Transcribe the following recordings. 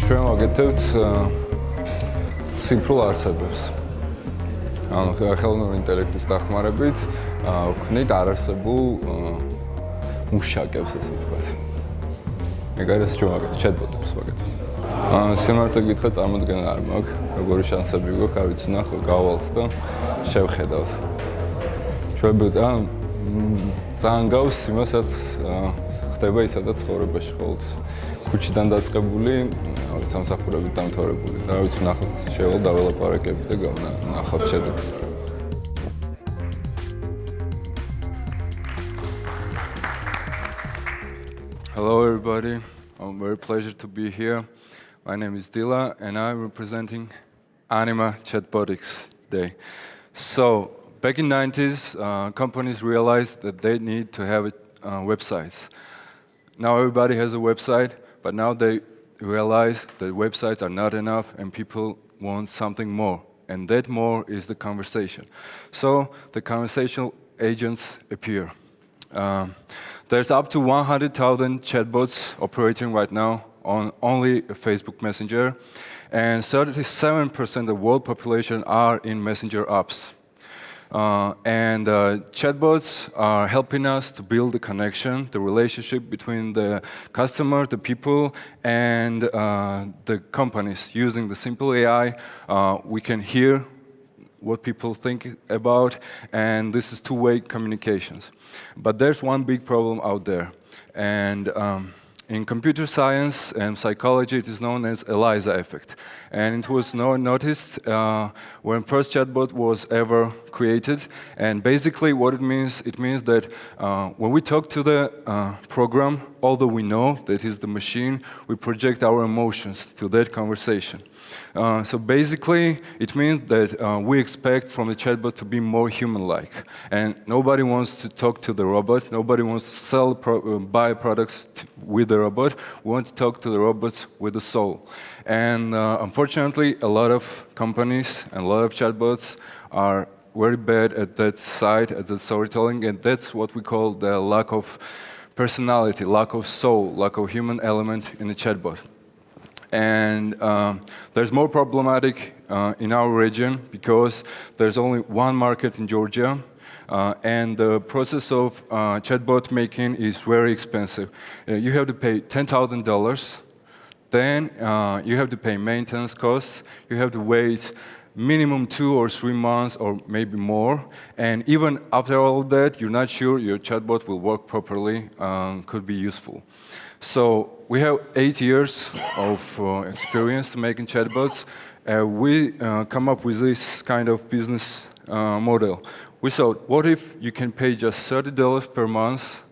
ჩვენ ვაკეთებთ ციფრულ არსებებს. ხელოვნური ინტელექტის დახმარებით ვქმნით არარსებულ მუშაკებს, ასე ვთქვათ. ეგ არის ჩვენ ვაკეთებთ ჩეთბოტებს ვაკეთებთ. სიმართლე გითხრა, წარმოდგენა არ მაქვს, როგორი შანსები გვაქვს, არ ვიცი, ნახოთ, გავალთ და შევხედავთ. ჩვენ ძალიან გავს იმასაც ხდება ისედაც ცხოვრებაში ყოველთვის. ქუჩიდან დაწყებული, სამსახურებით დამთავრებული. და ვიცი, ნახოთ, შევალ დაველაპარაკები და ნახავთ შედეგს. Hello everybody, I'm very pleasure to be here. My name is Dila and I'm representing Anima Chatbots today. So, back in the 90s, companies realized that they need to have websites. Now everybody has a website, but now they realize that websites are not enough and people want something more. And that more is the conversation. So the conversational agents appear. There's up to 100,000 chatbots operating right now on only Facebook Messenger, and 37% of the world population are in Messenger apps. Chatbots are helping us to build the connection, the relationship between the customer, the people, and the companies. Using the simple AI, we can hear what people think about, and this is two-way communications. But there's one big problem out there, and in computer science and psychology, it is known as ELIZA effect. And it was noticed when first chatbot was ever created. And basically what it means that when we talk to the program, although we know that it's the machine, we project our emotions to that conversation. So basically, it means that we expect from the chatbot to be more human-like. And nobody wants to talk to the robot. Nobody wants to buy products with the robot. We want to talk to the robots with the soul. And unfortunately, a lot of companies and a lot of chatbots are very bad at that side, at the storytelling, and that's what we call the lack of personality, lack of soul, lack of human element in a chatbot. And there's more problematic in our region because there's only one market in Georgia, and the process of chatbot making is very expensive. You have to pay $10,000, then you have to pay maintenance costs, you have to wait minimum 2 or 3 months or maybe more, and even after all that, you're not sure your chatbot will work properly, could be useful. So we have 8 years of experience making chatbots. We come up with this kind of business model. We thought, what if you can pay just $30 per month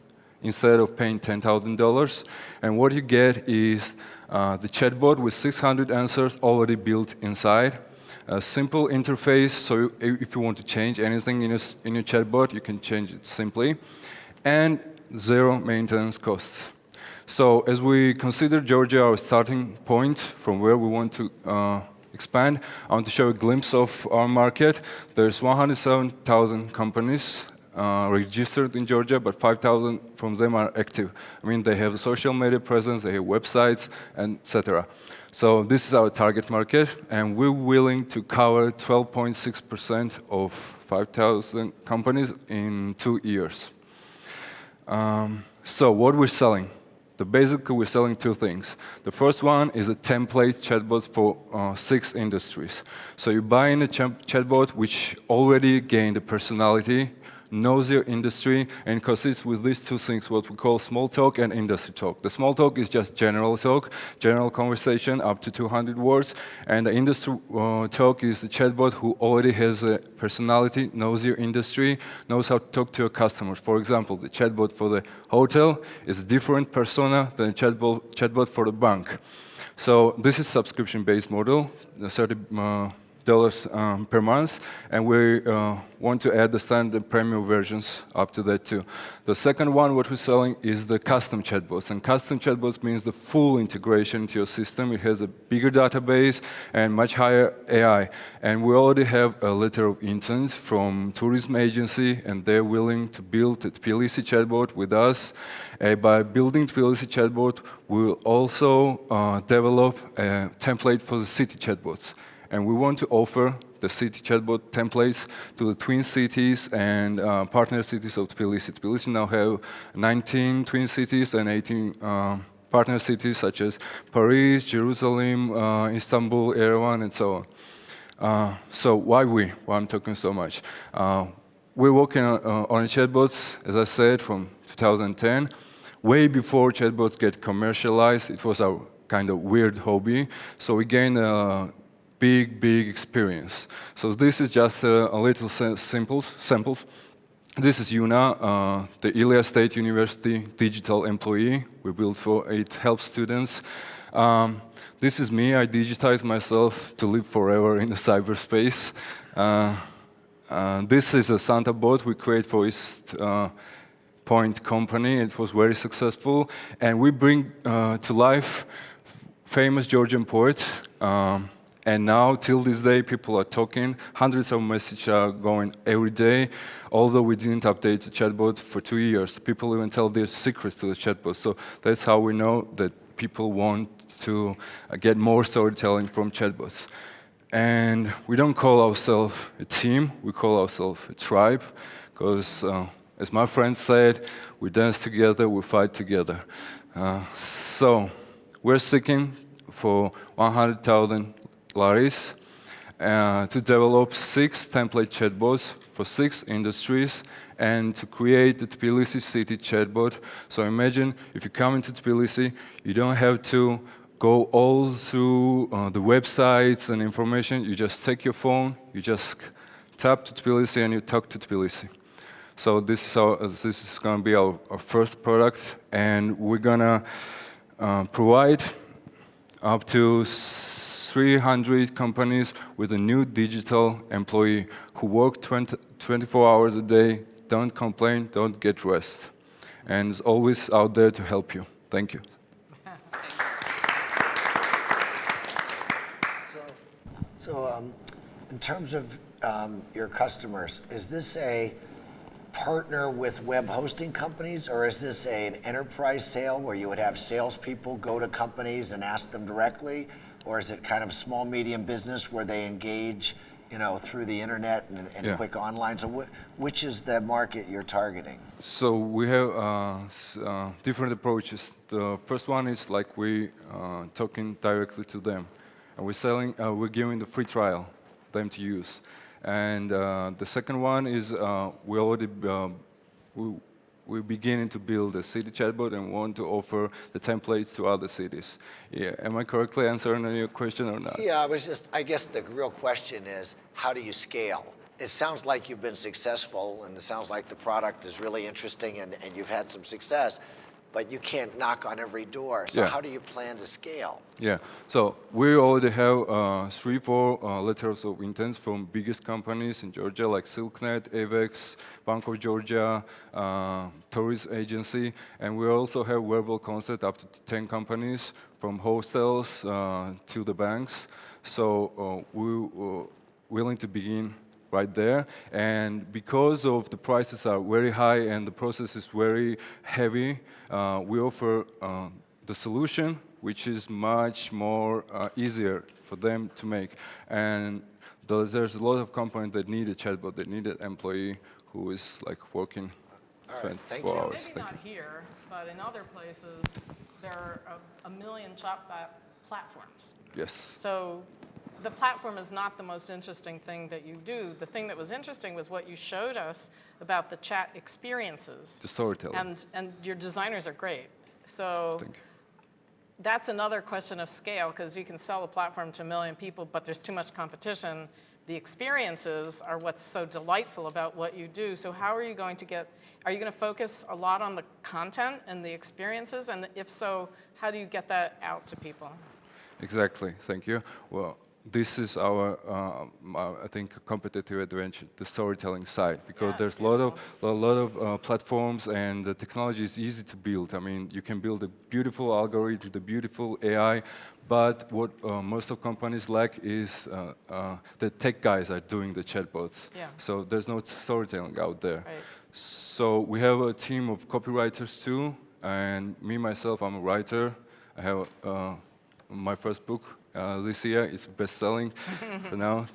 instead of paying $10,000? And what you get is the chatbot with 600 answers already built inside. A simple interface, so if you want to change anything in your chatbot, you can change it simply. And 0 maintenance costs. So as we consider Georgia our starting point from where we want to expand, I want to show a glimpse of our market. There's 107,000 companies registered in Georgia, but 5,000 from them are active. I mean, they have a social media presence, they have websites, etc. So this is our target market, and we're willing to cover 12.6% of 5,000 companies in 2 years. So what we're selling? Basically, we're selling 2 things. The first one is a template chatbot for 6 industries. So you buy in a chatbot which already gained a personality, knows your industry, and consists with these 2 things, what we call small talk and industry talk. The small talk is just general talk, general conversation up to 200 words, and the industry talk is the chatbot who already has a personality, knows your industry, knows how to talk to your customers. For example, the chatbot for the hotel is a different persona than a chatbot for the bank. So this is subscription-based model. per month, and we want to add the standard premium versions up to that too. The second one, what we're selling, is the custom chatbots, and custom chatbots means the full integration into your system. It has a bigger database and much higher AI, and we already have a letter of intent from tourism agency, and they're willing to build a Tbilisi chatbot with us. By building Tbilisi chatbot, we'll also develop a template for the city chatbots. And we want to offer the city chatbot templates to the twin cities and partner cities of Tbilisi. Tbilisi now have 19 twin cities and 18 partner cities such as Paris, Jerusalem, Istanbul, Yerevan, and so on. So why I'm talking so much? We're working on chatbots, as I said, from 2010. Way before chatbots get commercialized, it was our kind of weird hobby. So we gained big experience. So this is just a little samples. This is Yuna, the Ilia State University digital employee we built for. It helps students. This is me. I digitized myself to live forever in the cyberspace. This is a Santa bot we create for East Point company. It was very successful, and we bring to life famous Georgian poets. And now, till this day, people are talking. Hundreds of messages are going every day, although we didn't update the chatbot for 2 years. People even tell their secrets to the chatbot. So that's how we know that people want to get more storytelling from chatbots. And we don't call ourselves a team, we call ourselves a tribe, because as my friend said, we dance together, we fight together. So we're seeking for 100,000 Laris to develop 6 template chatbots for 6 industries and to create the Tbilisi city chatbot. So imagine if you come into Tbilisi, you don't have to go all through the websites and information. You just take your phone, you just tap to Tbilisi and you talk to Tbilisi. So this is going to be our first product, and we're going to provide up to 300 companies with a new digital employee who work 24 hours a day, don't complain, don't get rest, and is always out there to help you. Thank you. So in terms of your customers, is this a partner with web hosting companies, or is this an enterprise sale where you would have salespeople go to companies and ask them directly? Or is it kind of small, medium business where they engage, through the internet and quick online? So which is the market you're targeting? So we have different approaches. The first one is like we talking directly to them, and we're giving the free trial them to use. And the second one is we're beginning to build a city chatbot and want to offer the templates to other cities. Yeah, am I correctly answering your question or not? Yeah, I guess the real question is, how do you scale? It sounds like you've been successful, and it sounds like the product is really interesting and you've had some success, but you can't knock on every door. So how do you plan to scale? Yeah, so we already have 3-4 letters of intent from biggest companies in Georgia, like SilkNet, Avex, Bank of Georgia, Tourist Agency, and we also have verbal concept up to 10 companies, from hostels to the banks. So we're willing to begin right there, and because of the prices are very high and the process is very heavy, we offer the solution, which is much more easier for them to make. And there's a lot of companies that need a chatbot, that need an employee who is like working 24 hours. Maybe not here, but in other places, there are a million chatbot platforms. Yes. So the platform is not the most interesting thing that you do. The thing that was interesting was what you showed us about the chat experiences. The storytelling. And your designers are great. So that's another question of scale, because you can sell a platform to 1 million people, but there's too much competition. The experiences are what's so delightful about what you do. So how are you going to focus a lot on the content and the experiences? And if so, how do you get that out to people? Exactly, thank you. Well, this is our, I think, competitive advantage, the storytelling side, because Yeah, there's it's a lot of platforms, and the technology is easy to build. I mean, you can build a beautiful algorithm, the beautiful AI, but what most of companies lack is the tech guys are doing the chatbots. Yeah. So there's no storytelling out there. Right. So we have a team of copywriters too, and me myself, I'm a writer. I have my first book this year. It's best-selling for now.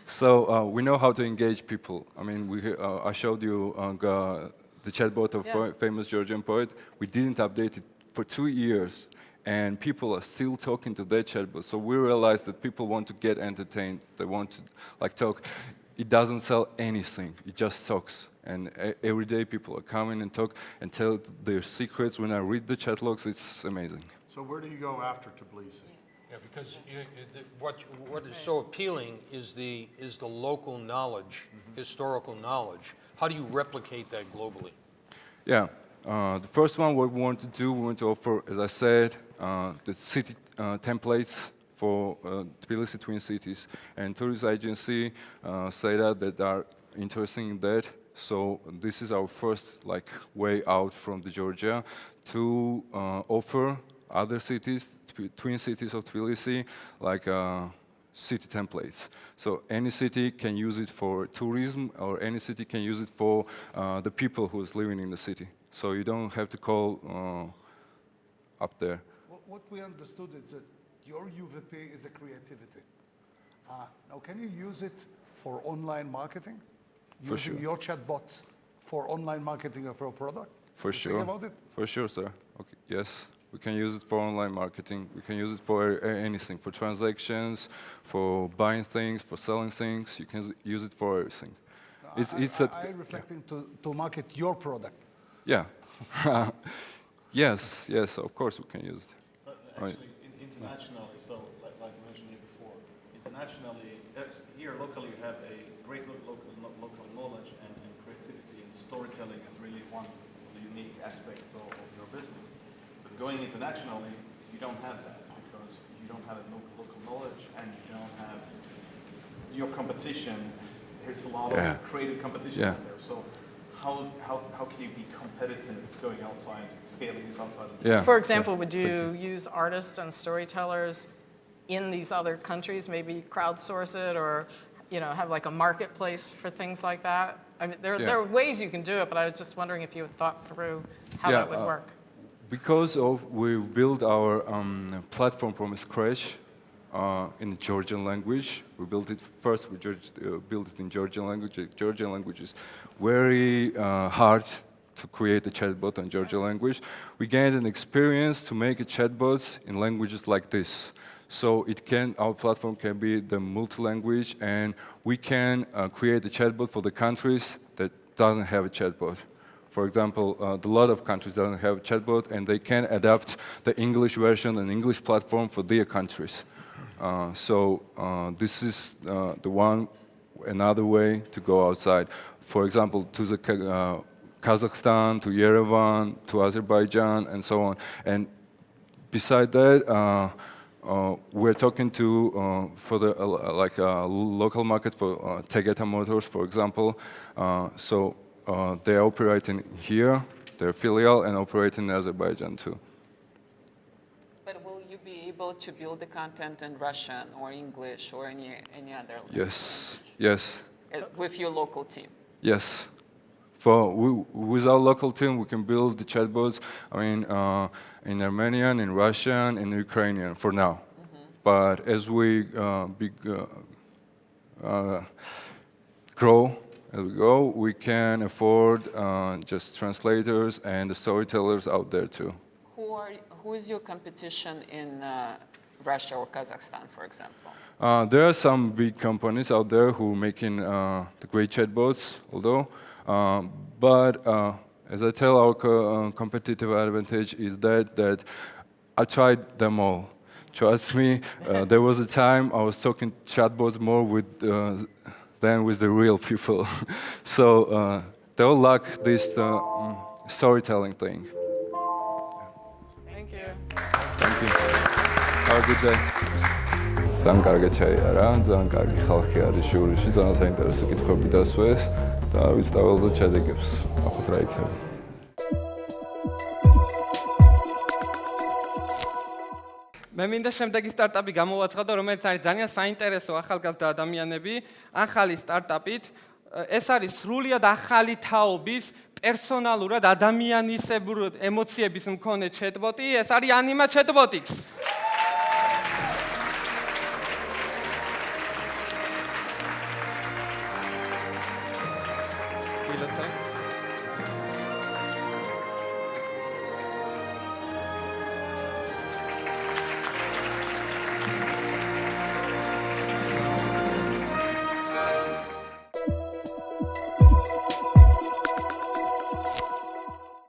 So we know how to engage people. I mean, I showed you the chatbot of famous Georgian poet. We didn't update it for 2 years, and people are still talking to their chatbot. So we realized that people want to get entertained. They want to talk. It doesn't sell anything. It just talks. And every day people are coming and talk and tell their secrets. When I read the chat logs, it's amazing. So where do you go after Tbilisi? Yeah, because what is so appealing is the local knowledge, historical knowledge. How do you replicate that globally? Yeah, the first one, what we want to do, we want to offer, as I said, the city templates for Tbilisi Twin Cities. And tourist agency say that are interested in that. So this is our first way out from the Georgia to offer other cities, twin cities of Tbilisi, city templates. So any city can use it for tourism, or any city can use it for the people who's living in the city. So you don't have to call up there. What we understood is that your UVP is a creativity. Now, can you use it for online marketing? For Using sure. your chatbots for online marketing of your product? For Think sure. about it? For sure, sir. Okay. Yes, we can use it for online marketing. We can use it for anything, for transactions, for buying things, for selling things. You can use it for everything. I'm reflecting to market your product. Yeah. Yes, of course we can use it. Actually, internationally, so like I mentioned here before, internationally, here locally you have a great local knowledge and creativity, and storytelling is really one of the unique aspects of your business. But going internationally, you don't have that because you don't have a local knowledge, and you don't have your competition. There's a lot of creative competition out there. So how can you be competitive going outside, scaling this outside of the For example, would you use artists and storytellers in these other countries, maybe crowdsource it, or have a marketplace for things like that? I mean, there are ways you can do it, but I was just wondering if you had thought through how that would work. Because we built our platform from scratch in Georgian language. We built it first. We built it in Georgian language. Georgian language is very hard to create a chatbot in Georgian language. We gained an experience to make a chatbots in languages like this. So our platform can be the multi-language, and we can create a chatbot for the countries that doesn't have a chatbot. For example, a lot of countries don't have a chatbot, and they can adapt the English version and English platform for their countries. So this is another way to go outside. For example, to the Kazakhstan, to Yerevan, to Azerbaijan, and so on. And beside that, we're talking to for the local market for Tegeta Motors, for example. So they're operating here, their filial, and operating in Azerbaijan too. But will you be able to build the content in Russian or English or any other language? Yes. With your local team? Yes. With our local team, we can build the chatbots, in Armenian, in Russian, in Ukrainian for now. But as we grow, we can afford just translators and the storytellers out there too. Who is your competition in Russia or Kazakhstan, for example? There are some big companies out there who are making the great chatbots, but as I tell, our competitive advantage is that I tried them all. Trust me, there was a time I was talking chatbots more than with the real people. So they all lack this storytelling thing. Thank you. Thank you. Have a good day. ძალიან კარგი ჩაიარა, ძალიან კარგი ხალხი არის ჟურიში, ძალიან საინტერესო კითხვები დასვეს და ვისწავლოთ შედეგებს. ახოთ რა იქნება. მე მინდა შემდეგი სტარტაპი გამოვაცხადო, რომელიც არის ძალიან საინტერესო ახალგაზრდა ადამიანები, ახალი სტარტაპით. ეს არის სრულიად ახალი თაობის პერსონალურად ადამიანისებურ ემოციების მქონე ჩეთბოტი, ეს არის Anima Chatbots. Thank you.